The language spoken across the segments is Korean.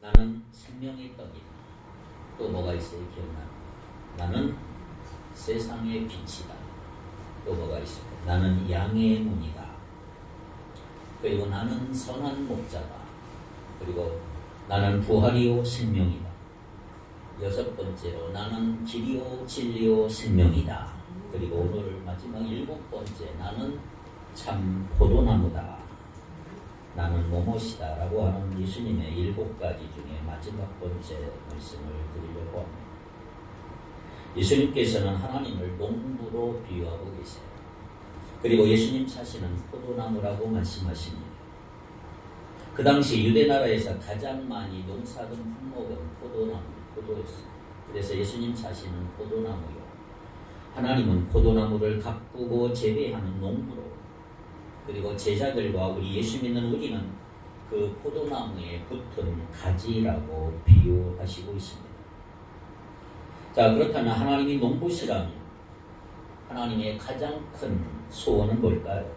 나는 생명의 떡이다. 또 뭐가 있어요? 기억나요? 나는 세상의 빛이다. 또 뭐가 있어요? 나는 양의 문이다. 그리고 나는 선한 목자다. 그리고 나는 부활이요 생명이다. 여섯 번째로 나는 길이요 진리요 생명이다. 그리고 오늘 마지막 일곱 번째, 나는 참 포도나무다. 나는 뭐뭇이다 라고 하는 예수님의 일곱 가지 중에 마지막 번째 말씀을 드리려고 합니다. 예수님께서는 하나님을 농부로 비유하고 계세요. 그리고 예수님 자신은 포도나무라고 말씀하십니다. 그 당시 유대나라에서 가장 많이 농사된 품목은 포도였어요. 그래서 예수님 자신은 포도나무요, 하나님은 포도나무를 가꾸고 재배하는 농부로, 그리고 제자들과 우리 예수 믿는 우리는 그 포도나무에 붙은 가지라고 비유하시고 있습니다. 자, 그렇다면 하나님이 농부시라면 하나님의 가장 큰 소원은 뭘까요?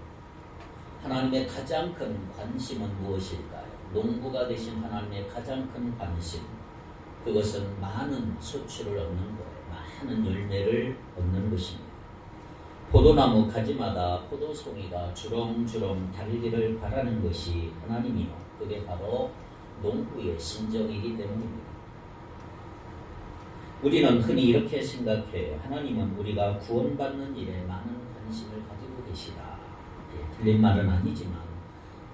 하나님의 가장 큰 관심은 무엇일까요? 농부가 되신 하나님의 가장 큰 관심, 그것은 많은 소출을 얻는 거예요. 많은 열매를 얻는 것입니다. 포도나무 가지마다 포도송이가 주렁주렁 달기를 바라는 것이 하나님이요, 그게 바로 농부의 심정이기 때문입니다. 우리는 흔히 이렇게 생각해요. 하나님은 우리가 구원받는 일에 많은 관심을 가지고 계시다. 틀린 말은 아니지만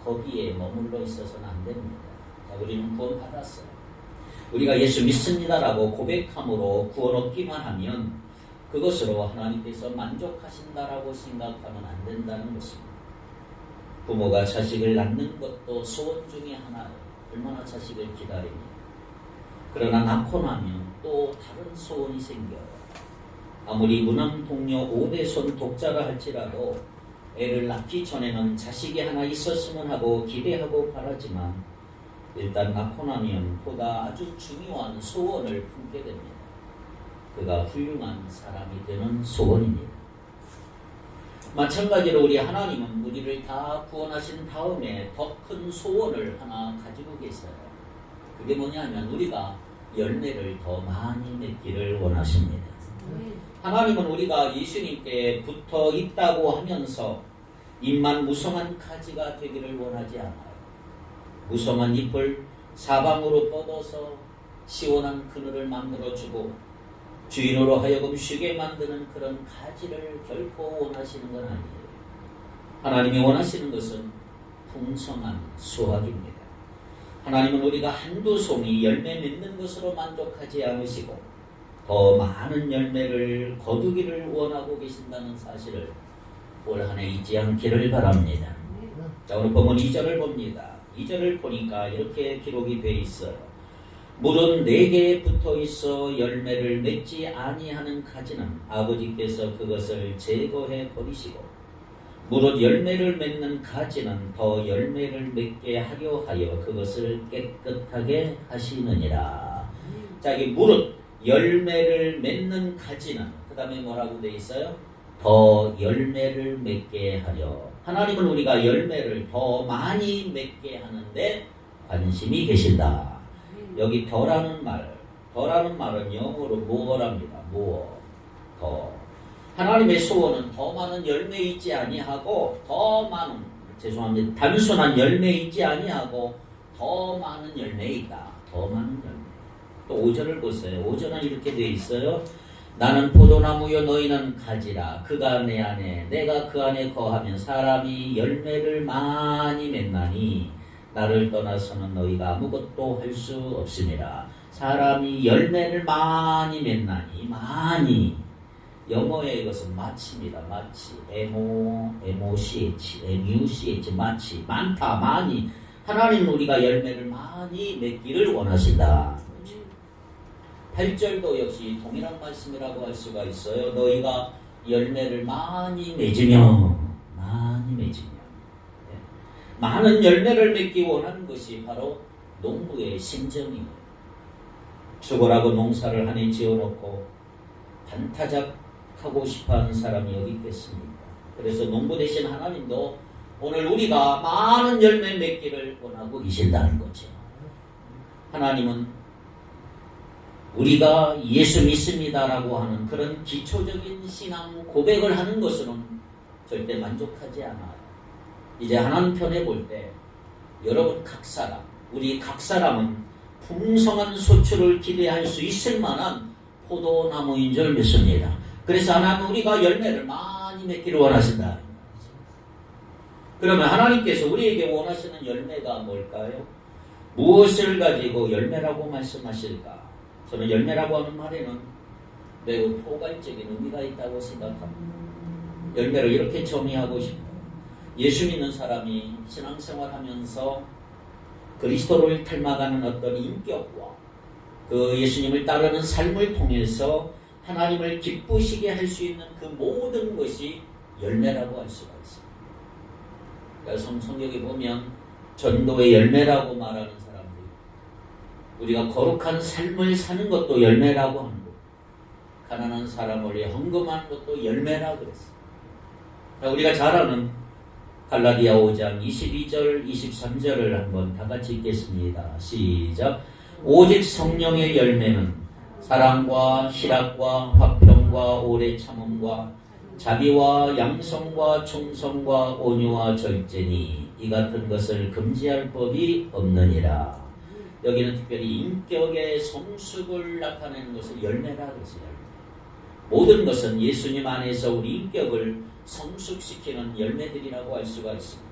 거기에 머물러 있어서는 안 됩니다. 자, 우리는 구원받았어요. 우리가 예수 믿습니다라고 고백함으로 구원 얻기만 하면 그것으로 하나님께서 만족하신다라고 생각하면 안 된다는 것입니다. 부모가 자식을 낳는 것도 소원 중에 하나예요. 얼마나 자식을 기다립니까? 그러나 낳고 나면 또 다른 소원이 생겨요. 아무리 무남 동료 5대손 독자라 할지라도 애를 낳기 전에는 자식이 하나 있었으면 하고 기대하고 바라지만 일단 낳고 나면 보다 아주 중요한 소원을 품게 됩니다. 그가 훌륭한 사람이 되는 소원입니다. 마찬가지로 우리 하나님은 우리를 다 구원하신 다음에 더 큰 소원을 하나 가지고 계세요. 그게 뭐냐면 우리가 열매를 더 많이 맺기를 원하십니다. 하나님은 우리가 예수님께 붙어 있다고 하면서 잎만 무성한 가지가 되기를 원하지 않아요. 무성한 잎을 사방으로 뻗어서 시원한 그늘을 만들어주고 주인으로 하여금 쉬게 만드는 그런 가지를 결코 원하시는 건 아니에요. 하나님이 원하시는 것은 풍성한 수확입니다. 하나님은 우리가 한두 송이 열매 맺는 것으로 만족하지 않으시고 더 많은 열매를 거두기를 원하고 계신다는 사실을 올 한 해 잊지 않기를 바랍니다. 자, 오늘 본문 2절을 봅니다. 2절을 보니까 이렇게 기록이 되어 있어요. 물은 4개에 붙어 있어 열매를 맺지 아니하는 가지는 아버지께서 그것을 제거해 버리시고 무릇 열매를 맺는 가지는 더 열매를 맺게 하려 하여 그것을 깨끗하게 하시느니라. 자, 이 무릇 열매를 맺는 가지는 그 다음에 뭐라고 되어 있어요? 더 열매를 맺게 하려. 하나님은 우리가 열매를 더 많이 맺게 하는데 관심이 계신다. 여기 더라는 말은 영어로 more랍니다. more, 더. 하나님의 소원은 더 많은 열매 있지 아니하고 단순한 열매 있지 아니하고 더 많은 열매이다. 더 많은 열매. 또 5절을 보세요. 5절은 이렇게 되어 있어요. 나는 포도나무요 너희는 가지라. 그가 내 안에 내가 그 안에 거하면 사람이 열매를 많이 맺나니 나를 떠나서는 너희가 아무것도 할 수 없음이라. 사람이 열매를 많이 맺나니, 많이. 영어에 이것은 much입니다. much. M-O-C-H, much. 많다, 많이. 하나님은 우리가 열매를 많이 맺기를 원하신다. 8절도 역시 동일한 말씀이라고 할 수가 있어요. 너희가 열매를 많이 맺으며 많은 열매를 맺기 원하는 것이 바로 농부의 심정이에요. 죽으라고 농사를 한 해 지어놓고 반타작하고 싶어하는 사람이 어디 있겠습니까? 그래서 농부 되신 하나님도 오늘 우리가 많은 열매 맺기를 원하고 계신다는 거죠. 하나님은 우리가 예수 믿습니다라고 하는 그런 기초적인 신앙 고백을 하는 것으로는 절대 만족하지 않아요. 이제 하나님 편에 볼 때 여러분 각 사람, 우리 각 사람은 풍성한 소출을 기대할 수 있을 만한 포도나무인 줄 믿습니다. 그래서 하나님 우리가 열매를 많이 맺기를 원하신다. 그러면 하나님께서 우리에게 원하시는 열매가 뭘까요? 무엇을 가지고 열매라고 말씀하실까? 저는 열매라고 하는 말에는 매우 포괄적인 의미가 있다고 생각합니다. 열매를 이렇게 정의하고 싶어요. 예수 믿는 사람이 신앙생활하면서 그리스도를 닮아가는 어떤 인격과 그 예수님을 따르는 삶을 통해서 하나님을 기쁘시게 할 수 있는 그 모든 것이 열매라고 할 수가 있습니다. 그래서 성경에 보면 전도의 열매라고 말하는 사람들, 우리가 거룩한 삶을 사는 것도 열매라고 하는 것, 가난한 사람을 위해 헌금하는 것도 열매라고 그랬어요. 우리가 잘 아는 갈라디아 5장 22절 23절을 한번 다 같이 읽겠습니다. 시작. 오직 성령의 열매는 사랑과 희락과 화평과 오래 참음과 자비와 양성과 충성과 온유와 절제니 이 같은 것을 금지할 법이 없느니라. 여기는 특별히 인격의 성숙을 나타내는 것을 열매라 그랬어요. 모든 것은 예수님 안에서 우리 인격을 성숙시키는 열매들이라고 할 수가 있습니다.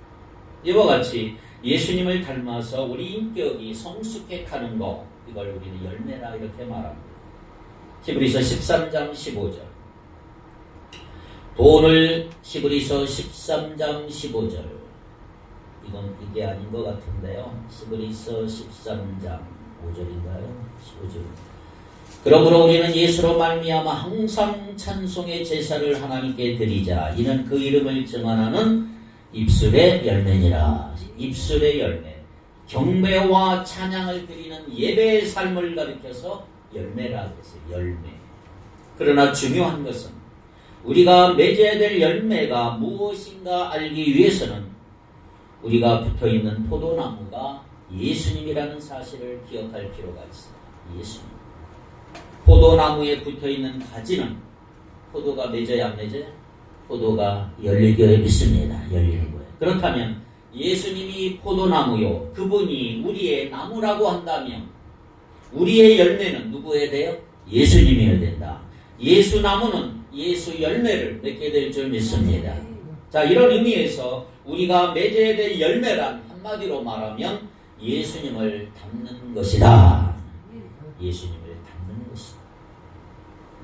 이와 같이 예수님을 닮아서 우리 인격이 성숙해 가는 것, 이걸 우리는 열매라 이렇게 말합니다. 히브리서 13장 15절. 돈을 히브리서 13장 15절. 이게 아닌 것 같은데요. 히브리서 13장 5절인가요? 15절. 그러므로 우리는 예수로 말미암아 항상 찬송의 제사를 하나님께 드리자. 이는 그 이름을 증언하는 입술의 열매니라. 입술의 열매. 경배와 찬양을 드리는 예배의 삶을 가리켜서 열매라고 했어요. 열매. 그러나 중요한 것은 우리가 맺어야 될 열매가 무엇인가 알기 위해서는 우리가 붙어있는 포도나무가 예수님이라는 사실을 기억할 필요가 있습니다. 예수님. 포도나무에 붙어있는 가지는 포도가 맺어야 안 맺어요? 포도가 열리게 믿습니다. 열리는 거예요. 그렇다면 예수님이 포도나무요, 그분이 우리의 나무라고 한다면 우리의 열매는 누구여야 돼요? 예수님이어야 된다. 예수 나무는 예수 열매를 맺게 될 줄 믿습니다. 자, 이런 의미에서 우리가 맺어야 될 열매란 한마디로 말하면 예수님을 닮는 것이다. 예수님을 닮는 것이다.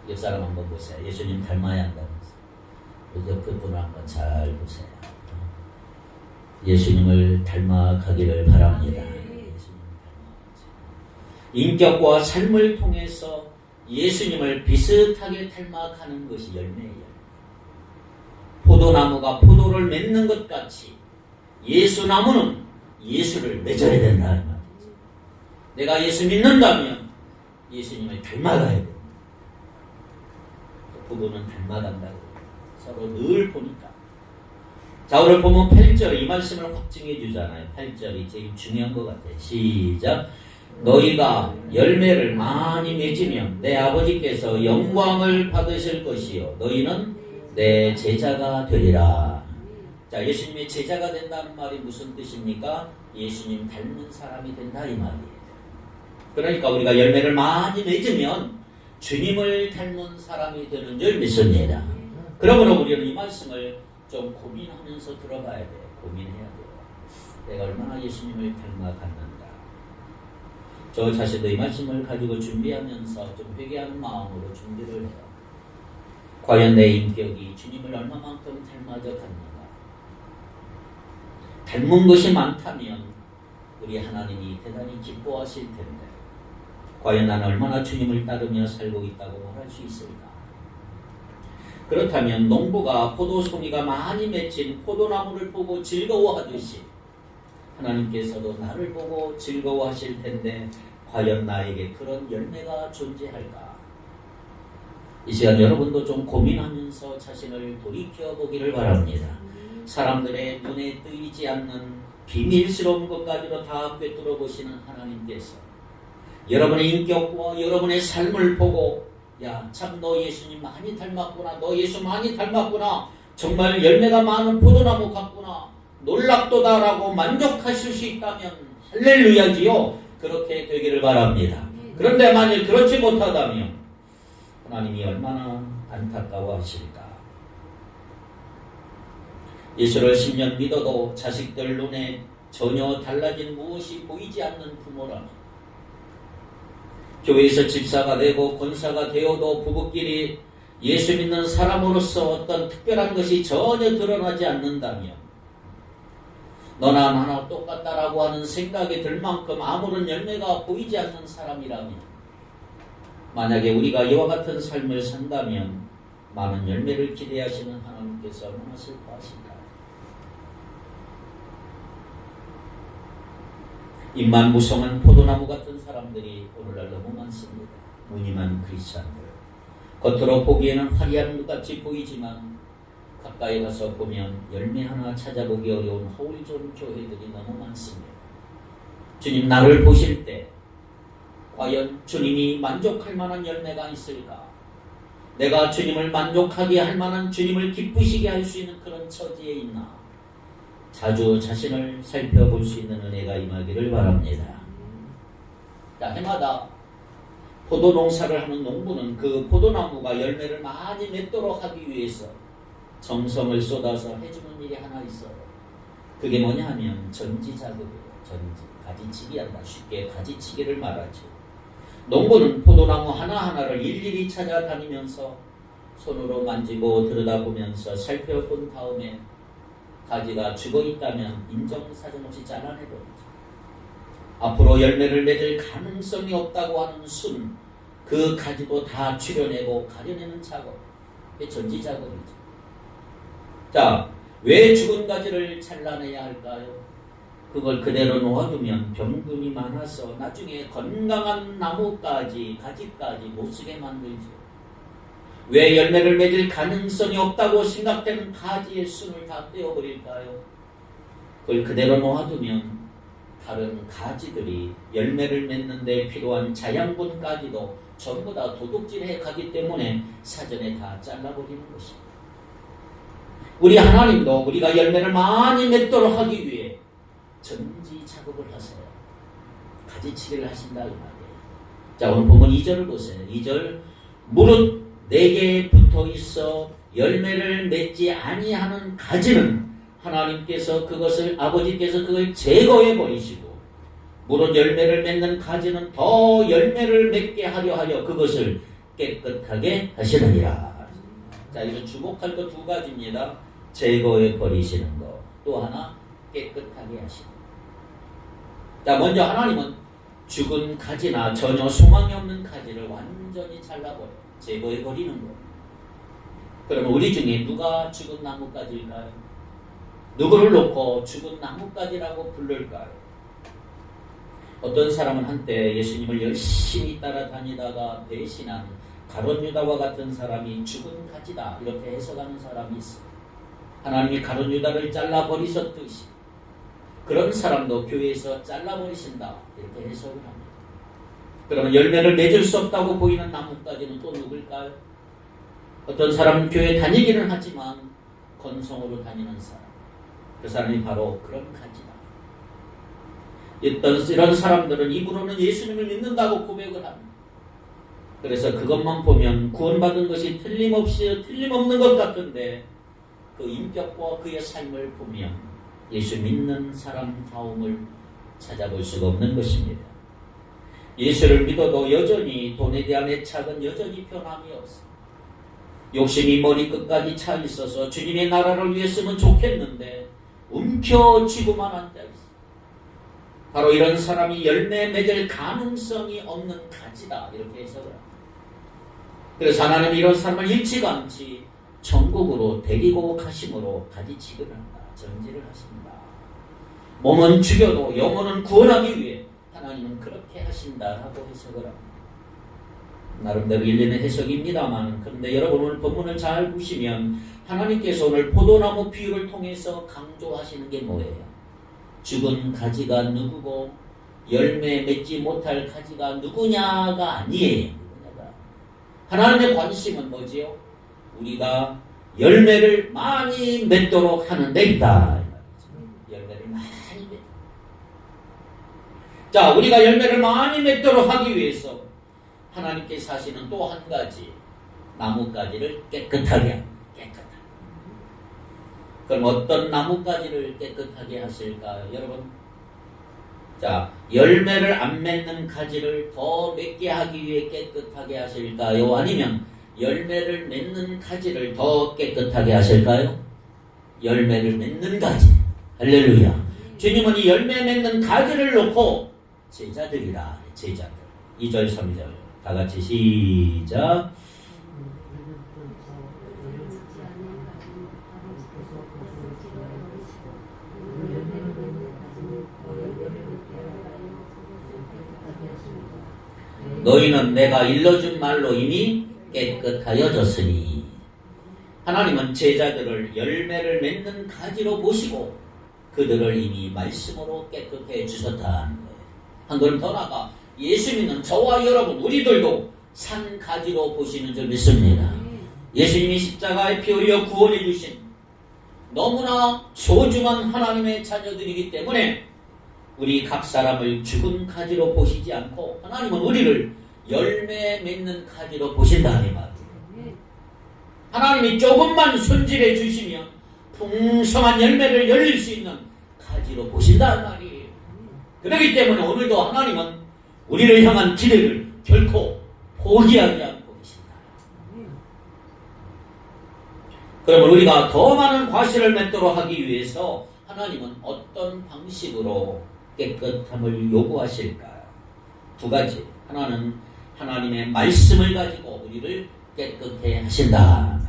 옆 사람 한번 보세요. 예수님 닮아야 한다면서. 옆에 분을 한번 잘 보세요. 예수님을 닮아가기를 바랍니다. 인격과 삶을 통해서 예수님을 비슷하게 닮아가는 것이 열매예요. 포도나무가 포도를 맺는 것 같이 예수나무는 예수를 맺어야 된다. 말이죠. 내가 예수 믿는다면 예수님을 닮아가야 됩니다. 부부는 닮아간다고 서로 늘 보니까. 자, 오늘 보면 8절 이 말씀을 확증해 주잖아요. 8절이 제일 중요한 것 같아요. 시작. 너희가 열매를 많이 맺으면 내 아버지께서 영광을 받으실 것이요 너희는 내 제자가 되리라. 자, 예수님의 제자가 된다는 말이 무슨 뜻입니까? 예수님 닮는 사람이 된다 이 말이에요. 그러니까 우리가 열매를 많이 맺으면 주님을 닮은 사람이 되는 줄 믿습니다. 그러므로 우리는 이 말씀을 좀 고민하면서 들어봐야 돼요. 고민해야 돼요. 내가 얼마나 예수님을 닮아갔는가. 저 자신도 이 말씀을 가지고 준비하면서 좀 회개하는 마음으로 준비를 해요. 과연 내 인격이 주님을 얼마만큼 닮아져 갔는가. 닮은 것이 많다면 우리 하나님이 대단히 기뻐하실 텐데 과연 나는 얼마나 주님을 따르며 살고 있다고 말할 수 있을까? 그렇다면 농부가 포도송이가 많이 맺힌 포도나무를 보고 즐거워하듯이 하나님께서도 나를 보고 즐거워하실 텐데 과연 나에게 그런 열매가 존재할까? 이 시간 여러분도 좀 고민하면서 자신을 돌이켜보기를 바랍니다. 사람들의 눈에 뜨이지 않는 비밀스러운 것까지도 다 꿰뚫어 보시는 하나님께서 여러분의 인격과 여러분의 삶을 보고 야, 참 너 예수님 많이 닮았구나. 너 예수 많이 닮았구나. 정말 열매가 많은 포도나무 같구나. 놀랍도다라고 만족하실 수 있다면 할렐루야지요. 그렇게 되기를 바랍니다. 그런데 만일 그렇지 못하다면 하나님이 얼마나 안타까워하실까. 예수를 10년 믿어도 자식들 눈에 전혀 달라진 무엇이 보이지 않는 부모라면, 교회에서 집사가 되고 권사가 되어도 부부끼리 예수 믿는 사람으로서 어떤 특별한 것이 전혀 드러나지 않는다면, 너나 나나 똑같다라고 하는 생각이 들 만큼 아무런 열매가 보이지 않는 사람이라면, 만약에 우리가 이와 같은 삶을 산다면 많은 열매를 기대하시는 하나님께서 얼마나 슬퍼하실까요? 입만 무성한 포도나무 같은 사람들이 오늘날 너무 많습니다. 무늬만 크리스찬들. 겉으로 보기에는 화려한 것 같이 보이지만 가까이 가서 보면 열매 하나 찾아보기 어려운 허울 좋은 교회들이 너무 많습니다. 주님 나를 보실 때 과연 주님이 만족할 만한 열매가 있을까? 내가 주님을 만족하게 할 만한, 주님을 기쁘시게 할 수 있는 그런 처지에 있나? 자주 자신을 살펴볼 수 있는 은혜가 임하기를 바랍니다. 해마다 포도 농사를 하는 농부는 그 포도나무가 열매를 많이 맺도록 하기 위해서 정성을 쏟아서 해주는 일이 하나 있어요. 그게 뭐냐 하면 전지 작업이에요. 전지. 가지치기 한다. 쉽게 가지치기를 말하죠. 농부는 포도나무 하나하나를 일일이 찾아다니면서 손으로 만지고 들여다보면서 살펴본 다음에 가지가 죽어있다면 인정사정 없이 잘라내버리죠. 앞으로 열매를 맺을 가능성이 없다고 하는 순, 그 가지도 다 추려내고 가려내는 작업, 그게 전지 작업이죠. 자, 왜 죽은 가지를 잘라내야 할까요? 그걸 그대로 놓아두면 병균이 많아서 나중에 건강한 나무까지, 가지까지 못쓰게 만들죠. 왜 열매를 맺을 가능성이 없다고 생각되는 가지의 순을 다 떼어버릴까요? 그걸 그대로 놓아두면 다른 가지들이 열매를 맺는 데 필요한 자양분까지도 전부 다 도둑질해 가기 때문에 사전에 다 잘라버리는 것입니다. 우리 하나님도 우리가 열매를 많이 맺도록 하기 위해 전지 작업을 하세요. 가지치기를 하신다 이 말이에요. 자, 오늘 본문 2절을 보세요. 2절, 무릇 내게 붙어 있어 열매를 맺지 아니하는 가지는 하나님께서 그것을, 아버지께서 그걸 제거해 버리시고, 무릇 열매를 맺는 가지는 더 열매를 맺게 하려 하여 그것을 깨끗하게 하시느니라. 자, 이건 주목할 것 두 가지입니다. 제거해 버리시는 것, 또 하나 깨끗하게 하시는 것. 자, 먼저 하나님은 죽은 가지나 전혀 소망이 없는 가지를 완전히 잘라버려요. 제거해 버리는 거예요. 그러면 우리 중에 누가 죽은 나뭇가지일까요? 누구를 놓고 죽은 나뭇가지라고 부를까요? 어떤 사람은 한때 예수님을 열심히 따라다니다가 배신한 가룟 유다와 같은 사람이 죽은 가지다 이렇게 해석하는 사람이 있어요. 하나님이 가룟 유다를 잘라버리셨듯이 그런 사람도 교회에서 잘라버리신다 이렇게 해석을 합니다. 그러면 열매를 맺을 수 없다고 보이는 나뭇가지는 또 누굴까요? 어떤 사람은 교회 다니기는 하지만 건성으로 다니는 사람, 그 사람이 바로 그런 가지다. 이런 사람들은 입으로는 예수님을 믿는다고 고백을 합니다. 그래서 그것만 보면 구원받은 것이 틀림없는 것 같은데 그 인격과 그의 삶을 보면 예수 믿는 사람다움을 찾아볼 수가 없는 것입니다. 예수를 믿어도 여전히 돈에 대한 애착은 여전히 변함이 없습니다. 욕심이 머리끝까지 차 있어서 주님의 나라를 위해서는 좋겠는데 움켜쥐고만 앉아있습니다. 바로 이런 사람이 열매 맺을 가능성이 없는 가지다 이렇게 해석을 합니다. 그래서 하나님은 이런 사람을 일찌감치 천국으로 데리고 가심으로 가지치기를 한다. 정지를 하십니다. 몸은 죽여도 영혼은 구원하기 위해 하나님은 그렇게 하신다라고 해석을 합니다. 나름대로 일리는 해석입니다만, 그런데 여러분 오늘 본문을 잘 보시면 하나님께서 오늘 포도나무 비유를 통해서 강조하시는 게 뭐예요? 죽은 가지가 누구고 열매 맺지 못할 가지가 누구냐가 아니에요. 하나님의 관심은 뭐지요? 우리가 열매를 많이 맺도록 하는 데이다. 열매를 많이 맺도록. 자, 우리가 열매를 많이 맺도록 하기 위해서 하나님께서 하시는 또 한 가지, 나뭇가지를 깨끗하게 합니다. 깨끗하게. 그럼 어떤 나뭇가지를 깨끗하게 하실까요, 여러분? 자, 열매를 안 맺는 가지를 더 맺게 하기 위해 깨끗하게 하실까요? 아니면 열매를 맺는 가지를 더 깨끗하게 하실까요? 열매를 맺는 가지. 할렐루야. 주님은 이 열매 맺는 가지를 놓고 제자들이라. 제자들. 2절 3절 다 같이 시작. 너희는 내가 일러준 말로 이미 깨끗하여졌으니. 하나님은 제자들을 열매를 맺는 가지로 보시고 그들을 이미 말씀으로 깨끗해 주셨다는 거예요. 한 걸음 더 나아가 예수 믿는 저와 여러분 우리들도 산 가지로 보시는 줄 믿습니다. 예수님이 십자가에 피 흘려 구원해 주신 너무나 소중한 하나님의 자녀들이기 때문에 우리 각 사람을 죽은 가지로 보시지 않고 하나님은 우리를 열매 맺는 가지로 보신다 이 말이에요. 하나님이 조금만 손질해 주시면 풍성한 열매를 열릴 수 있는 가지로 보신다는 말이에요. 그렇기 때문에 오늘도 하나님은 우리를 향한 기대를 결코 포기하지 않고 계신다. 그러면 우리가 더 많은 과실을 맺도록 하기 위해서 하나님은 어떤 방식으로 깨끗함을 요구하실까요? 두 가지. 하나는 하나님의 말씀을 가지고 우리를 깨끗해 하신다.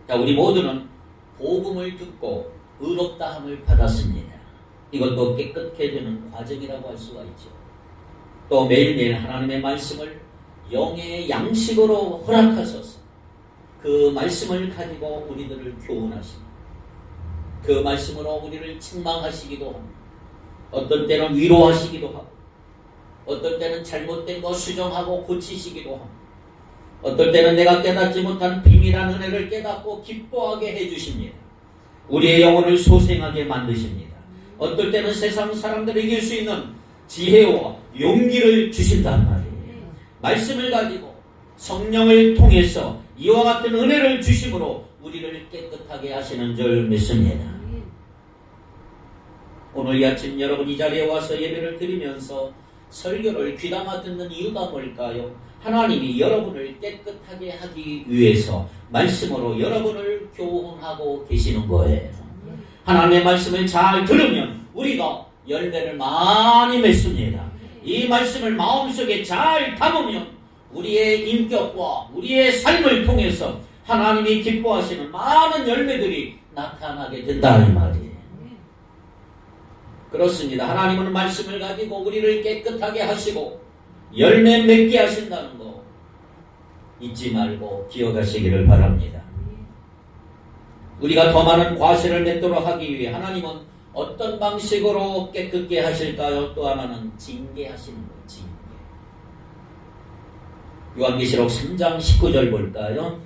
자, 우리 모두는 복음을 듣고 의롭다함을 받았습니다. 이것도 깨끗해지는 과정이라고 할 수가 있죠. 또 매일매일 하나님의 말씀을 영의 양식으로 허락하셔서 그 말씀을 가지고 우리들을 교훈하십니다. 그 말씀으로 우리를 책망하시기도 합니다. 어떤 때는 위로하시기도 하고 어떤 때는 잘못된 거 수정하고 고치시기도 합니다. 어떨 때는 내가 깨닫지 못한 비밀한 은혜를 깨닫고 기뻐하게 해주십니다. 우리의 영혼을 소생하게 만드십니다. 어떨 때는 세상 사람들을 이길 수 있는 지혜와 용기를 주신단 말이에요. 말씀을 가지고 성령을 통해서 이와 같은 은혜를 주심으로 우리를 깨끗하게 하시는 줄 믿습니다. 오늘 이 아침 여러분 이 자리에 와서 예배를 드리면서 설교를 귀담아 듣는 이유가 뭘까요? 하나님이 여러분을 깨끗하게 하기 위해서 말씀으로 여러분을 교훈하고 계시는 거예요. 하나님의 말씀을 잘 들으면 우리가 열매를 많이 맺습니다. 이 말씀을 마음속에 잘 담으면 우리의 인격과 우리의 삶을 통해서 하나님이 기뻐하시는 많은 열매들이 나타나게 된다 이 말이에요. 그렇습니다. 하나님은 말씀을 가지고 우리를 깨끗하게 하시고 열매 맺게 하신다는 거 잊지 말고 기억하시기를 바랍니다. 우리가 더 많은 과실을 맺도록 하기 위해 하나님은 어떤 방식으로 깨끗게 하실까요? 또 하나는 징계하시는 거예요. 징계. 요한계시록 3장 19절 볼까요?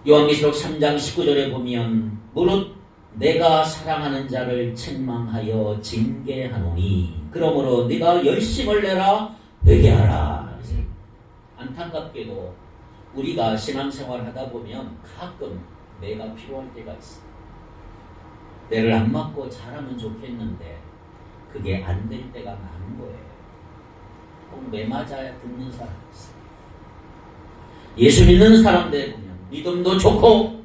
요한계시록 3장 19절에 보면 무릇 내가 사랑하는 자를 책망하여 징계하노니 그러므로 네가 열심을 내라 회개하라. 안타깝게도 우리가 신앙생활 하다 보면 가끔 내가 필요할 때가 있어. 내를 안 맞고 잘하면 좋겠는데 그게 안 될 때가 많은 거예요. 꼭 매 맞아야 듣는 사람이 있어. 예수 믿는 사람들 보면 믿음도 좋고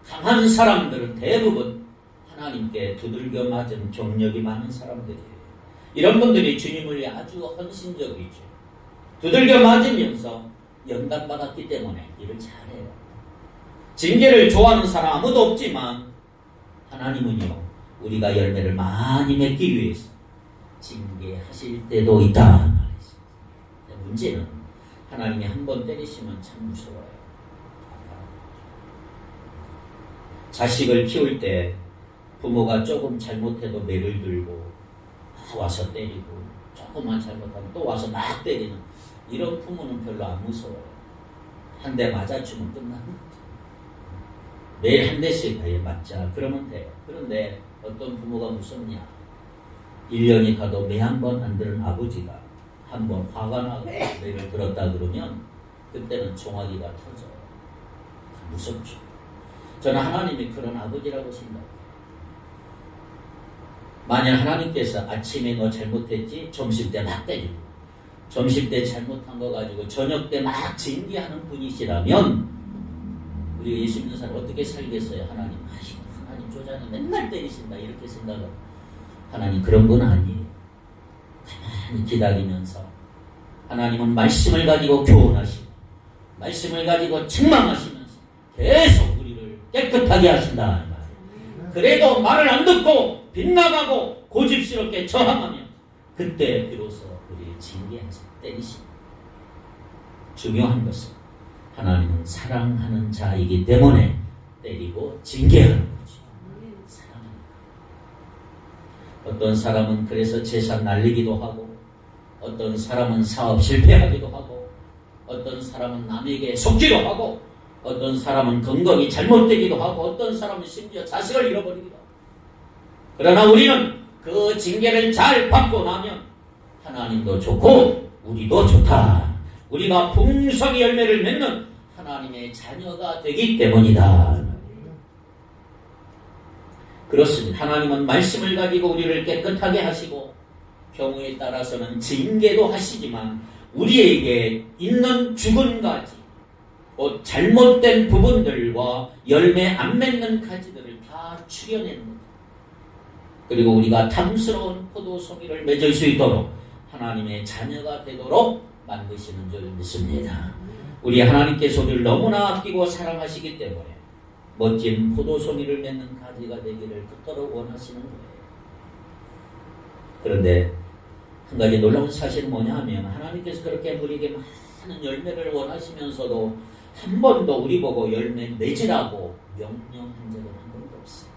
강한 사람들은 대부분 하나님께 두들겨 맞은 경력이 많은 사람들이에요. 이런 분들이 주님을 위해 아주 헌신적이죠. 두들겨 맞으면서 연단받았기 때문에 일을 잘해요. 징계를 좋아하는 사람 아무도 없지만 하나님은요 우리가 열매를 많이 맺기 위해서 징계하실 때도 있다. 문제는 하나님이 한 번 때리시면 참 무서워요. 자식을 키울 때 부모가 조금 잘못해도 매를 들고 와서 때리고 조금만 잘못하면 또 와서 막 때리는 이런 부모는 별로 안 무서워요. 한 대 맞아주면 끝나는 거죠. 매일 한 대씩 맞자 그러면 돼요. 그런데 어떤 부모가 무섭냐? 1년이 가도 매 한 번 안 들은 아버지가 한 번 화가 나고 매를 들었다 그러면 그때는 종아리가 터져요. 무섭죠. 저는 하나님이 그런 아버지라고 생각해요. 만약 하나님께서 아침에 너 잘못했지? 점심때 막 때리고 점심때 잘못한 거 가지고 저녁때 막 징계하는 분이시라면 우리가 예수 믿는 사람 어떻게 살겠어요? 하나님 조자는 맨날 때리신다 이렇게 생각을. 하나님 그런 분 아니에요. 가만히 기다리면서 하나님은 말씀을 가지고 교훈하시고 말씀을 가지고 책망하시면서 계속 우리를 깨끗하게 하신다. 그래도 말을 안 듣고 빗나가고 고집스럽게 저항하면 그때 비로소 우리를 징계하셔 때리십니다. 중요한 것은 하나님은 사랑하는 자이기 때문에 때리고 징계하는 거죠. 사랑합니다. 어떤 사람은 그래서 재산 날리기도 하고 어떤 사람은 사업 실패하기도 하고 어떤 사람은 남에게 속기도 하고 어떤 사람은 건강이 잘못되기도 하고 어떤 사람은 심지어 자식을 잃어버리기도 하고. 그러나 우리는 그 징계를 잘 받고 나면 하나님도 좋고 우리도 좋다. 우리가 풍성히 열매를 맺는 하나님의 자녀가 되기 때문이다. 그렇습니다. 하나님은 말씀을 가지고 우리를 깨끗하게 하시고 경우에 따라서는 징계도 하시지만 우리에게 있는 죽은 가지 잘못된 부분들과 열매 안 맺는 가지들을 다 추려냅니다. 그리고 우리가 탐스러운 포도송이를 맺을 수 있도록 하나님의 자녀가 되도록 만드시는 줄 믿습니다. 우리 하나님께서 우리를 너무나 아끼고 사랑하시기 때문에 멋진 포도송이를 맺는 가지가 되기를 그토록 원하시는 거예요. 그런데 한 가지 놀라운 사실은 뭐냐 하면 하나님께서 그렇게 우리에게 많은 열매를 원하시면서도 한 번도 우리 보고 열매 맺으라고 명령한 적은 한 번도 없어요.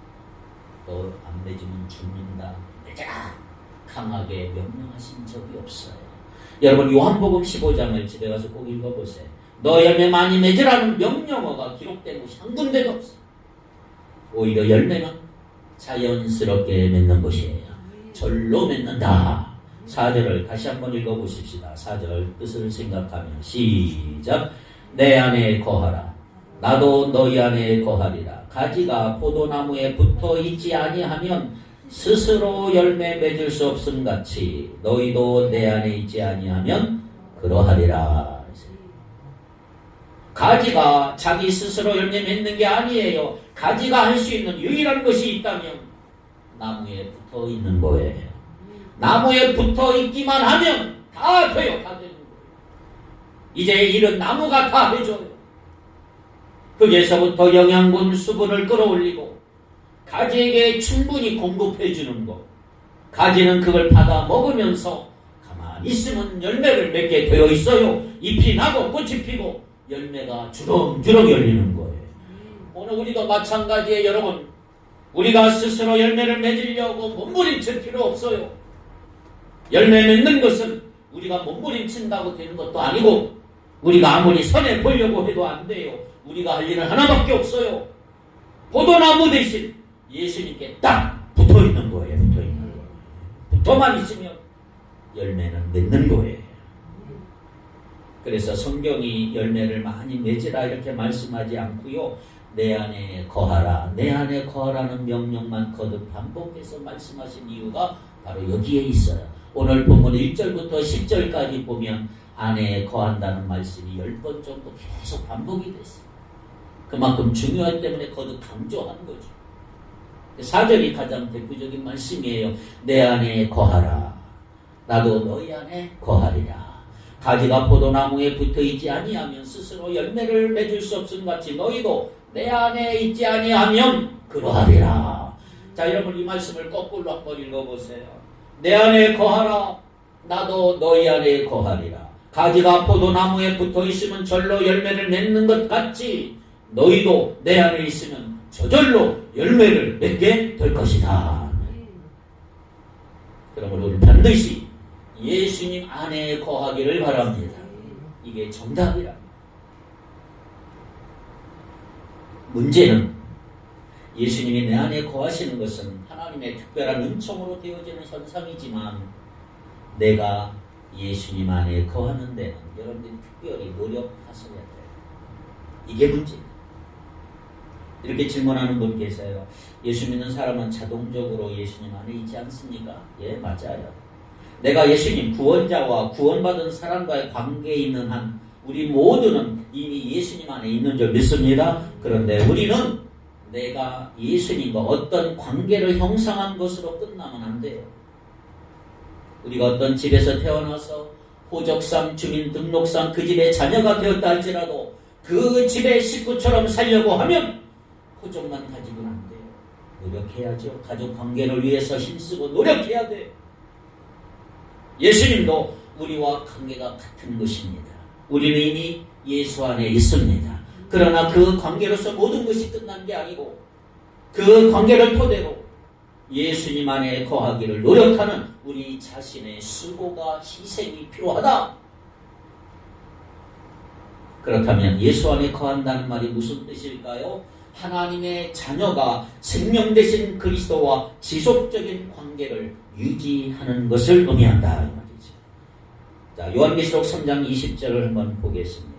너 안 맺으면 죽는다. 맺어라. 강하게 명령하신 적이 없어요. 여러분 요한복음 15장을 집에 가서 꼭 읽어보세요. 너 열매 많이 맺으라는 명령어가 기록된 곳이 한 군데도 없어요. 오히려 열매는 자연스럽게 맺는 것이에요. 절로 맺는다. 4절을 다시 한번 읽어보십시다. 4절 뜻을 생각하며 시작. 내 안에 거하라. 나도 너희 안에 거하리라. 가지가 포도나무에 붙어 있지 아니하면 스스로 열매 맺을 수 없음 같이 너희도 내 안에 있지 아니하면 그러하리라. 가지가 자기 스스로 열매 맺는 게 아니에요. 가지가 할 수 있는 유일한 것이 있다면 나무에 붙어 있는 거예요. 나무에 붙어 있기만 하면 다 돼요. 다 되는 거예요. 이제 일은 나무가 다 해줘요. 거기에서부터 영양분, 수분을 끌어올리고 가지에게 충분히 공급해주는 것. 가지는 그걸 받아 먹으면서 가만히 있으면 열매를 맺게 되어 있어요. 잎이 나고 꽃이 피고 열매가 주렁주렁 열리는 거예요. 오늘 우리도 마찬가지에 여러분, 우리가 스스로 열매를 맺으려고 몸부림칠 필요 없어요. 열매 맺는 것은 우리가 몸부림친다고 되는 것도 아니고 우리가 아무리 선해 보려고 해도 안 돼요. 우리가 할 일은 하나밖에 없어요. 포도나무 대신 예수님께 딱 붙어있는 거예요. 붙어있는 거예요. 붙어만 있으면 열매는 맺는 거예요. 그래서 성경이 열매를 많이 맺으라 이렇게 말씀하지 않고요. 내 안에 거하라. 내 안에 거하라는 명령만 거듭 반복해서 말씀하신 이유가 바로 여기에 있어요. 오늘 본문 1절부터 10절까지 보면 안에 거한다는 말씀이 10번 정도 계속 반복이 됐어요. 그만큼 중요하기 때문에 거듭 강조하는 거죠. 4절이 가장 대표적인 말씀이에요. 내 안에 거하라. 나도 너희 안에 거하리라. 가지가 포도나무에 붙어있지 아니하면 스스로 열매를 맺을 수 없음 같이 너희도 내 안에 있지 아니하면 그러하리라. 자, 여러분 이 말씀을 거꾸로 한번 읽어보세요. 내 안에 거하라. 나도 너희 안에 거하리라. 가지가 포도나무에 붙어있으면 절로 열매를 맺는 것 같이 너희도 내 안에 있으면 저절로 열매를 맺게 될 것이다. 그러므로 우리 반드시 예수님 안에 거하기를 바랍니다. 이게 정답이라. 문제는 예수님이 내 안에 거하시는 것은 하나님의 특별한 은총으로 되어지는 현상이지만 내가 예수님 안에 거하는 데는 여러분들이 특별히 노력하셔야 돼요. 이게 문제입니다. 이렇게 질문하는 분 계세요. 예수 믿는 사람은 자동적으로 예수님 안에 있지 않습니까? 예, 맞아요. 내가 예수님 구원자와 구원받은 사람과의 관계에 있는 한 우리 모두는 이미 예수님 안에 있는 줄 믿습니다. 그런데 우리는 내가 예수님과 어떤 관계를 형성한 것으로 끝나면 안 돼요. 우리가 어떤 집에서 태어나서 호적상, 주민등록상 그 집의 자녀가 되었다 할지라도 그 집의 식구처럼 살려고 하면 호적만 가지고는 안 돼요. 노력해야죠. 가족 관계를 위해서 힘쓰고 노력해야 돼요. 예수님도 우리와 관계가 같은 것입니다. 우리는 이미 예수 안에 있습니다. 그러나 그 관계로서 모든 것이 끝난 게 아니고 그 관계를 토대로 예수님 안에 거하기를 노력하는 우리 자신의 수고가 희생이 필요하다. 그렇다면 예수 안에 거한다는 말이 무슨 뜻일까요? 하나님의 자녀가 생명 되신 그리스도와 지속적인 관계를 유지하는 것을 의미한다 이 말이죠. 자, 요한계시록 3장 20절을 한번 보겠습니다.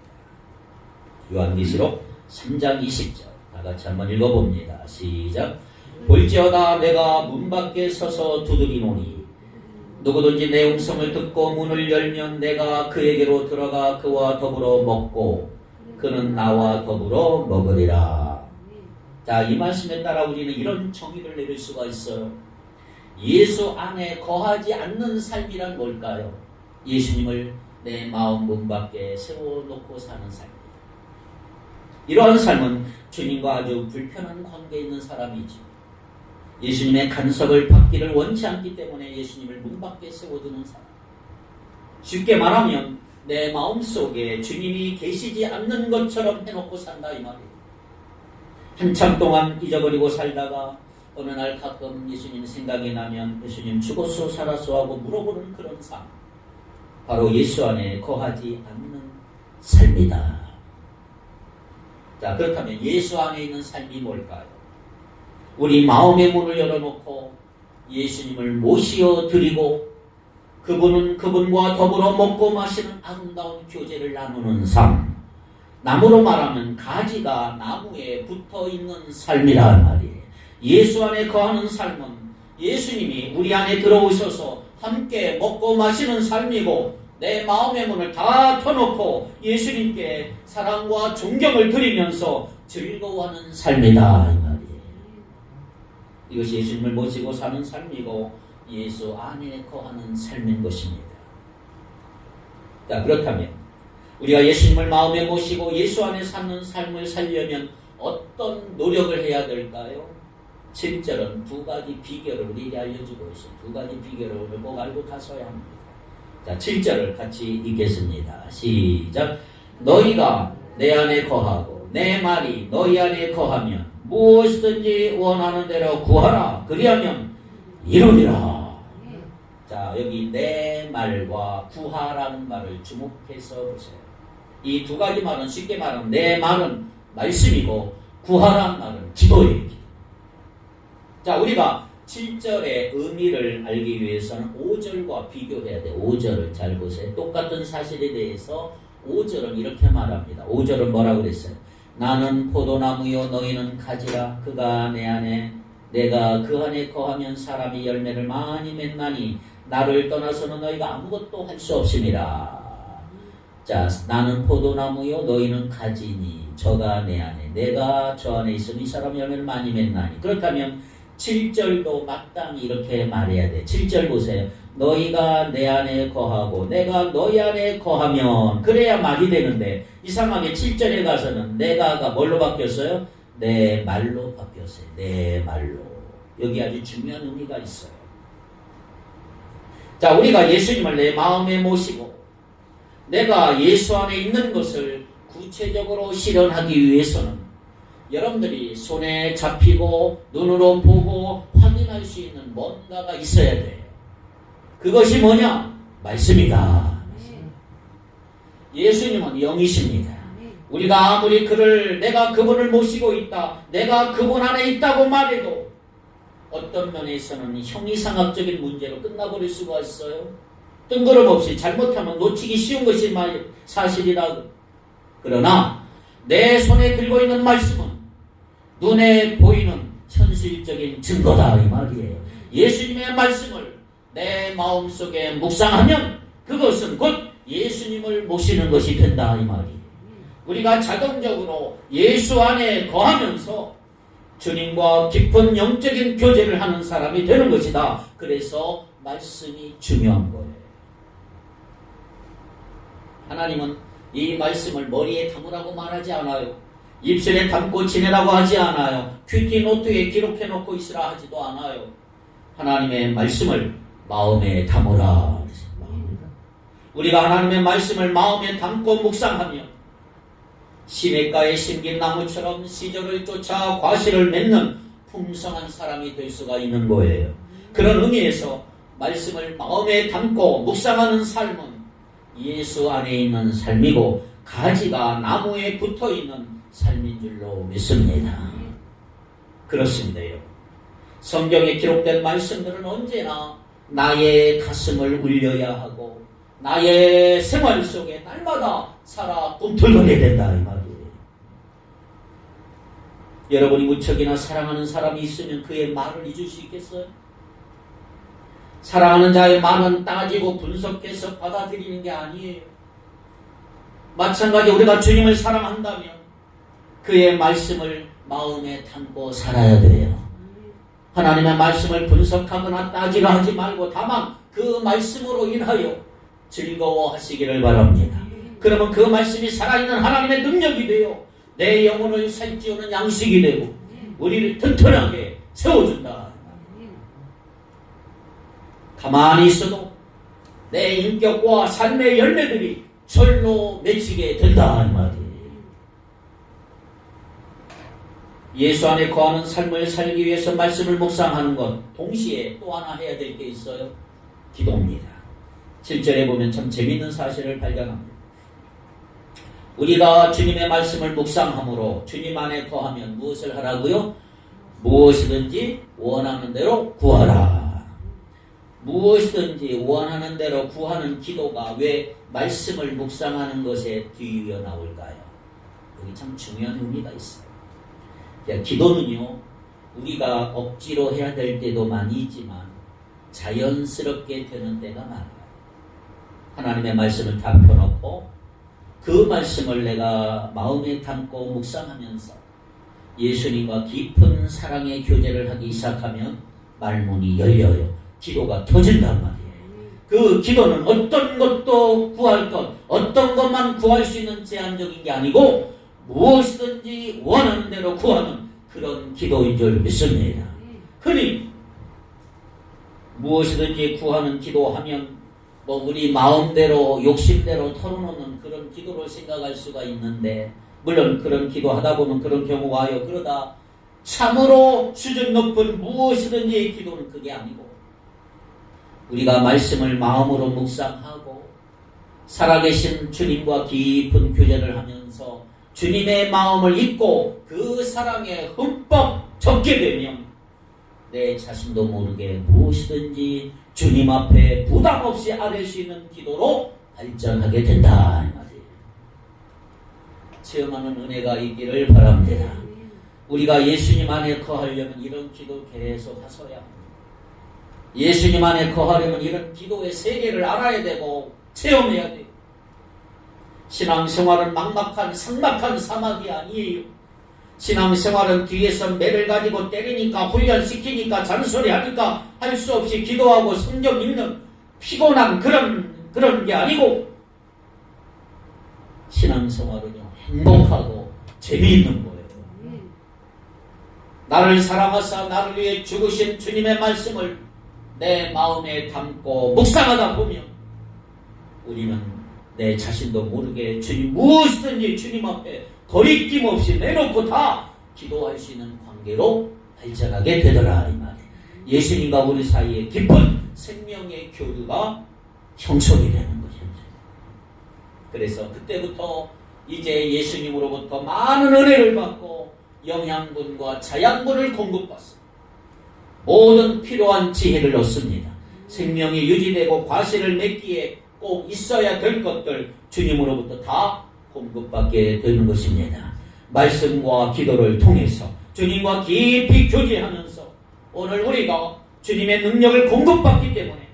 요한계시록 3장 20절 다 같이 한번 읽어봅니다. 시작. 볼지어다 내가 문 밖에 서서 두드리노니 누구든지 내 음성을 듣고 문을 열면 내가 그에게로 들어가 그와 더불어 먹고 그는 나와 더불어 먹으리라. 자, 이 말씀에 따라 우리는 이런 정의를 내릴 수가 있어요. 예수 안에 거하지 않는 삶이란 뭘까요? 예수님을 내 마음 문 밖에 세워놓고 사는 삶입니다. 이러한 삶은 주님과 아주 불편한 관계에 있는 사람이죠. 예수님의 간섭을 받기를 원치 않기 때문에 예수님을 문 밖에 세워두는 사람. 쉽게 말하면 내 마음속에 주님이 계시지 않는 것처럼 해놓고 산다 이 말이에요. 한참 동안 잊어버리고 살다가 어느 날 가끔 예수님 생각이 나면 예수님 죽었소 살았소 하고 물어보는 그런 삶. 바로 예수 안에 거하지 않는 삶이다. 자, 그렇다면 예수 안에 있는 삶이 뭘까요? 우리 마음의 문을 열어놓고 예수님을 모시어 드리고 그분은 그분과 더불어 먹고 마시는 아름다운 교제를 나누는 삶. 나무로 말하면 가지가 나무에 붙어있는 삶이란 말이에요. 예수 안에 거하는 삶은 예수님이 우리 안에 들어오셔서 함께 먹고 마시는 삶이고 내 마음의 문을 다 펴놓고 예수님께 사랑과 존경을 드리면서 즐거워하는 삶이다 이 말이에요. 이것이 예수님을 모시고 사는 삶이고 예수 안에 거하는 삶인 것입니다. 자, 그렇다면 우리가 예수님을 마음에 모시고 예수 안에 사는 삶을 살려면 어떤 노력을 해야 될까요? 7절은 두 가지 비결을 우리에게 알려주고 있어요. 두 가지 비결을 오늘 꼭 알고 가셔야 합니다. 자, 7절을 같이 읽겠습니다. 시작. 너희가 내 안에 거하고 내 말이 너희 안에 거하면 무엇이든지 원하는 대로 구하라. 그리하면 이루리라. 자, 여기 내 말과 구하라는 말을 주목해서 보세요. 이 두 가지 말은 쉽게 말하면 내 말은 말씀이고 구하라는 말은 기도예요. 자, 우리가 7절의 의미를 알기 위해서는 5절과 비교해야 돼요. 5절을 잘 보세요. 똑같은 사실에 대해서 5절은 이렇게 말합니다. 5절은 뭐라고 그랬어요? 나는 포도나무요 너희는 가지라. 그가 내 안에 내가 그 안에 거하면 사람이 열매를 많이 맺나니 나를 떠나서는 너희가 아무것도 할 수 없음이라. 자, 나는 포도나무요 너희는 가지니 저가 내 안에 내가 저 안에 있으니 이 사람이 열매를 많이 맺나니. 그렇다면 7절도 마땅히 이렇게 말해야 돼. 7절 보세요. 너희가 내 안에 거하고 내가 너희 안에 거하면 그래야 말이 되는데 이상하게 7절에 가서는 내가가 뭘로 바뀌었어요? 내 말로 바뀌었어요. 내 말로. 여기 아주 중요한 의미가 있어요. 자, 우리가 예수님을 내 마음에 모시고 내가 예수 안에 있는 것을 구체적으로 실현하기 위해서는 여러분들이 손에 잡히고 눈으로 보고 확인할 수 있는 뭔가가 있어야 돼요. 그것이 뭐냐? 말씀이다. 예수님은 영이십니다. 우리가 아무리 내가 그분을 모시고 있다, 내가 그분 안에 있다고 말해도 어떤 면에서는 형이상학적인 문제로 끝나버릴 수가 있어요. 뜬구름없이 잘못하면 놓치기 쉬운 것이 사실이라. 그러나 내 손에 들고 있는 말씀은 눈에 보이는 현실적인 증거다 이 말이에요. 예수님의 말씀을 내 마음속에 묵상하면 그것은 곧 예수님을 모시는 것이 된다 이 말이에요. 우리가 자동적으로 예수 안에 거하면서 주님과 깊은 영적인 교제를 하는 사람이 되는 것이다. 그래서 말씀이 중요한 거예요. 하나님은 이 말씀을 머리에 담으라고 말하지 않아요. 입술에 담고 지내라고 하지 않아요. 큐티 노트에 기록해 놓고 있으라 하지도 않아요. 하나님의 말씀을 마음에 담으라. 우리가 하나님의 말씀을 마음에 담고 묵상하면 시냇가에 심긴 나무처럼 시절을 쫓아 과실을 맺는 풍성한 사람이 될 수가 있는 거예요. 그런 의미에서 말씀을 마음에 담고 묵상하는 삶은 예수 안에 있는 삶이고 가지가 나무에 붙어있는 삶인 줄로 믿습니다. 그렇습니다. 성경에 기록된 말씀들은 언제나 나의 가슴을 울려야 하고 나의 생활 속에 날마다 살아 꿈틀거려야 된다 이 말이에요. 여러분이 무척이나 사랑하는 사람이 있으면 그의 말을 잊을 수 있겠어요? 사랑하는 자의 말은 따지고 분석해서 받아들이는 게 아니에요. 마찬가지 우리가 주님을 사랑한다면 그의 말씀을 마음에 담고 살아야 돼요. 하나님의 말씀을 분석하거나 따지려 하지 말고 다만 그 말씀으로 인하여 즐거워하시기를 바랍니다. 그러면 그 말씀이 살아있는 하나님의 능력이 되어 내 영혼을 살찌우는 양식이 되고 우리를 튼튼하게 세워준다. 가만히 있어도 내 인격과 삶의 열매들이 절로 맺히게 된다 이 말이에요. 예수 안에 거하는 삶을 살기 위해서 말씀을 묵상하는 것 동시에 또 하나 해야 될 게 있어요. 기도입니다. 7절에 보면 참 재미있는 사실을 발견합니다. 우리가 주님의 말씀을 묵상함으로 주님 안에 거하면 무엇을 하라고요? 무엇이든지 원하는 대로 구하라. 무엇이든지 원하는 대로 구하는 기도가 왜 말씀을 묵상하는 것에 뒤이어 나올까요? 여기 참 중요한 의미가 있어요. 기도는요, 우리가 억지로 해야 될 때도 많이 있지만 자연스럽게 되는 때가 많아요. 하나님의 말씀을 다 펴놓고 그 말씀을 내가 마음에 담고 묵상하면서 예수님과 깊은 사랑의 교제를 하기 시작하면 말문이 열려요. 기도가 터진단 말이에요. 그 기도는 어떤 것도 구할 것, 어떤 것만 구할 수 있는 제한적인 게 아니고 무엇이든지 원하는 대로 구하는 그런 기도인 줄 믿습니다. 흔히 무엇이든지 구하는 기도하면 우리 마음대로 욕심대로 털어놓는 그런 기도를 생각할 수가 있는데 물론 그런 기도하다 보면 그런 경우가 와요. 그러다 참으로 수준 높은 무엇이든지 기도는 그게 아니고 우리가 말씀을 마음으로 묵상하고 살아계신 주님과 깊은 교제를 하면서 주님의 마음을 잊고 그 사랑에 흠뻑 젖게 되면 내 자신도 모르게 무엇이든지 주님 앞에 부담 없이 아뢰 수 있는 기도로 발전하게 된다 이 말이에요. 체험하는 은혜가 있기를 바랍니다. 우리가 예수님 안에 거하려면 이런 기도 계속 하셔야 합니다. 예수님 안에 거하려면 이런 기도의 세계를 알아야 되고 체험해야 돼요. 신앙생활은 막막한 삭막한 사막이 아니에요. 신앙생활은 뒤에서 매를 가지고 때리니까 훈련시키니까 잔소리하니까 할 수 없이 기도하고 성경 읽는 피곤한 그런 게 아니고 신앙생활은요 행복하고 재미있는 거예요. 나를 사랑하사 나를 위해 죽으신 주님의 말씀을 내 마음에 담고 묵상하다 보면 우리는 내 자신도 모르게 주님 무엇이든지 주님 앞에 거리낌 없이 내놓고 다 기도할 수 있는 관계로 발전하게 되더라 이 말이에요. 예수님과 우리 사이에 깊은 생명의 교류가 형성이 되는 것이죠. 그래서 그때부터 이제 예수님으로부터 많은 은혜를 받고 영양분과 자양분을 공급받습니다. 모든 필요한 지혜를 얻습니다. 생명이 유지되고 과실을 맺기에 꼭 있어야 될 것들 주님으로부터 다 공급받게 되는 것입니다. 말씀과 기도를 통해서 주님과 깊이 교제하면서 오늘 우리가 주님의 능력을 공급받기 때문에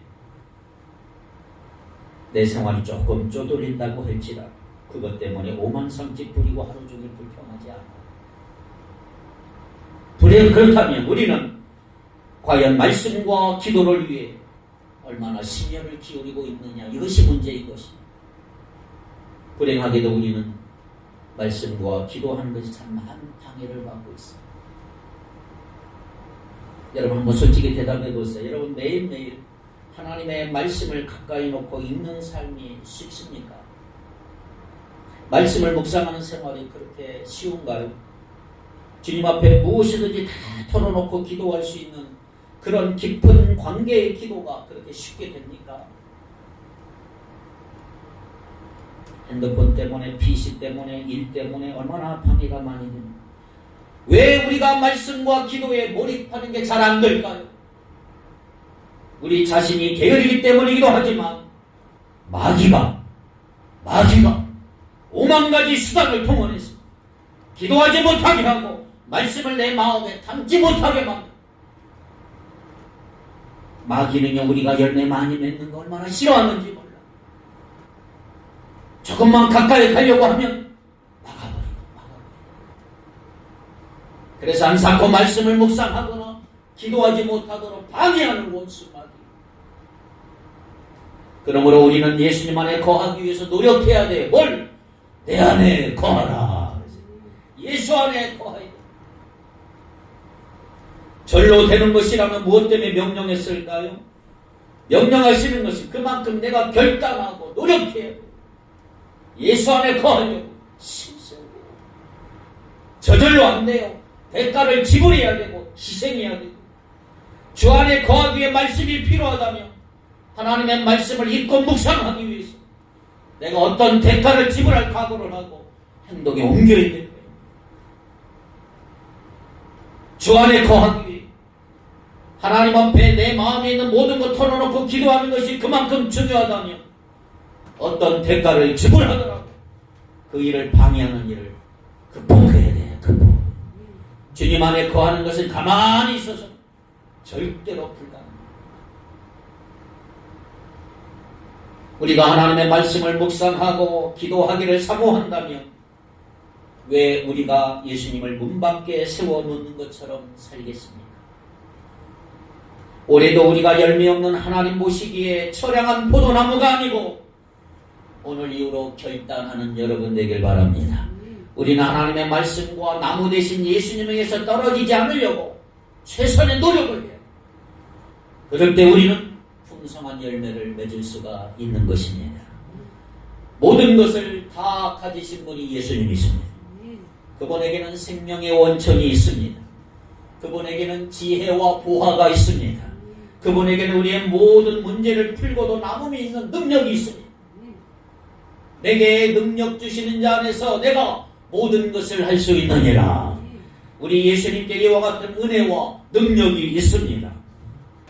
내 생활이 조금 쪼들린다고 할지라도 그것 때문에 오만상집 부리고 하루 종일 불평하지 않아. 그렇다면 우리는 과연 말씀과 기도를 위해 얼마나 심혈을 기울이고 있느냐, 이것이 문제인 것입니다. 불행하게도 우리는 말씀과 기도하는 것이 참 많은 방해를 받고 있습니다. 여러분 한번 솔직히 대답해 보세요. 여러분 매일매일 하나님의 말씀을 가까이 놓고 읽는 삶이 쉽습니까? 말씀을 묵상하는 생활이 그렇게 쉬운가요? 주님 앞에 무엇이든지 다 털어놓고 기도할 수 있는 그런 깊은 관계의 기도가 그렇게 쉽게 됩니까? 핸드폰 때문에, PC 때문에, 일 때문에 얼마나 방해가 많이 됩니까? 왜 우리가 말씀과 기도에 몰입하는 게 잘 안 될까요? 우리 자신이 게으르기 때문이기도 하지만 마귀가 5만가지 수단을 동원해서 기도하지 못하게 하고 말씀을 내 마음에 담지 못하게 만든다. 마귀는요, 우리가 열매 많이 맺는 거 얼마나 싫어하는지 몰라. 조금만 가까이 가려고 하면 막아버리고. 그래서 안사코 말씀을 묵상하거나 기도하지 못하도록 방해하는 원수 마귀. 그러므로 우리는 예수님 안에 거하기 위해서 노력해야 돼. 뭘? 내 안에 거하라. 예수 안에 거하야 돼. 절로 되는 것이라면 무엇 때문에 명령했을까요? 명령하시는 것이 그만큼 내가 결단하고 노력해야 돼. 예수 안에 거하려고 힘써야 돼. 저절로 안 돼요. 대가를 지불해야 되고 희생해야 되고. 주 안에 거하기 위해 말씀이 필요하다면 하나님의 말씀을 읽고 묵상하기 위해서 내가 어떤 대가를 지불할 각오를 하고 행동에 옮겨야 되는 거예요. 주 안에 거하기 위해 하나님 앞에 내 마음에 있는 모든 것 털어놓고 기도하는 것이 그만큼 중요하다면 어떤 대가를 지불하더라도 그 일을 방해하는 일을 극복해야 돼요. 극복. 주님 안에 거하는 것은 가만히 있어서 절대로 불가능합니다. 우리가 하나님의 말씀을 묵상하고 기도하기를 사모한다면 왜 우리가 예수님을 문 밖에 세워놓는 것처럼 살겠습니까? 올해도 우리가 열매 없는 하나님 모시기에 처량한 포도나무가 아니고 오늘 이후로 결단하는 여러분 되길 바랍니다. 우리는 하나님의 말씀과 나무 대신 예수님에게서 떨어지지 않으려고 최선의 노력을 해요. 그럴 때 우리는 풍성한 열매를 맺을 수가 있는 것입니다. 모든 것을 다 가지신 분이 예수님이십니다. 그분에게는 생명의 원천이 있습니다. 그분에게는 지혜와 보화가 있습니다. 그분에게는 우리의 모든 문제를 풀고도 남음이 있는 능력이 있습니다. 내게 능력 주시는 자 안에서 내가 모든 것을 할 수 있느니라. 우리 예수님께 이와 같은 은혜와 능력이 있습니다.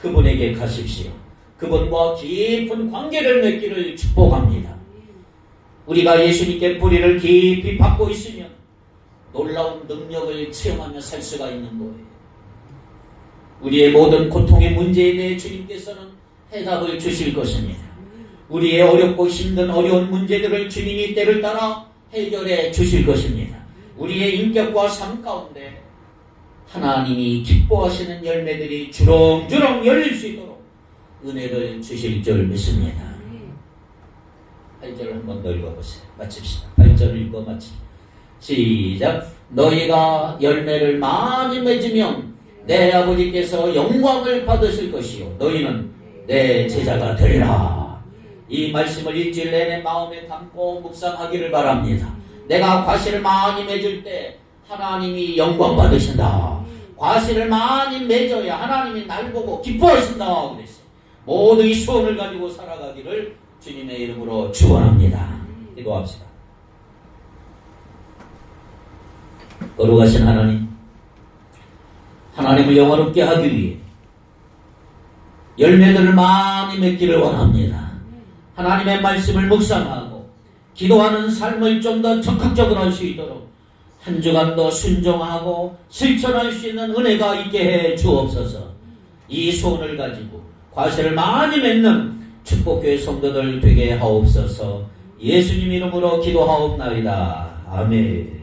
그분에게 가십시오. 그분과 깊은 관계를 맺기를 축복합니다. 우리가 예수님께 뿌리를 깊이 받고 있으면 놀라운 능력을 체험하며 살 수가 있는 거예요. 우리의 모든 고통의 문제에 대해 주님께서는 해답을 주실 것입니다. 우리의 어렵고 힘든 어려운 문제들을 주님이 때를 따라 해결해 주실 것입니다. 우리의 인격과 삶 가운데 하나님이 기뻐하시는 열매들이 주렁주렁 열릴 수 있도록 은혜를 주실 줄 믿습니다. 8절을 한 번 더 읽어보세요. 마칩시다. 8절을 읽고 마칩시다. 시작. 너희가 열매를 많이 맺으면 내 아버지께서 영광을 받으실 것이요 너희는 내 제자가 되리라. 이 말씀을 일주일 내내 마음에 담고 묵상하기를 바랍니다. 내가 과실을 많이 맺을 때 하나님이 영광 받으신다. 과실을 많이 맺어야 하나님이 날 보고 기뻐하신다 그랬어요. 모두의 소원을 가지고 살아가기를 주님의 이름으로 축원합니다. 기도합시다. 거룩하신 하나님, 하나님을 영화롭게 하기 위해 열매들을 많이 맺기를 원합니다. 하나님의 말씀을 묵상하고 기도하는 삶을 좀 더 적극적으로 할 수 있도록 한 주간도 순종하고 실천할 수 있는 은혜가 있게 해 주옵소서. 이 소원을 가지고 과실을 많이 맺는 축복교회 성도들 되게 하옵소서. 예수님 이름으로 기도하옵나이다. 아멘.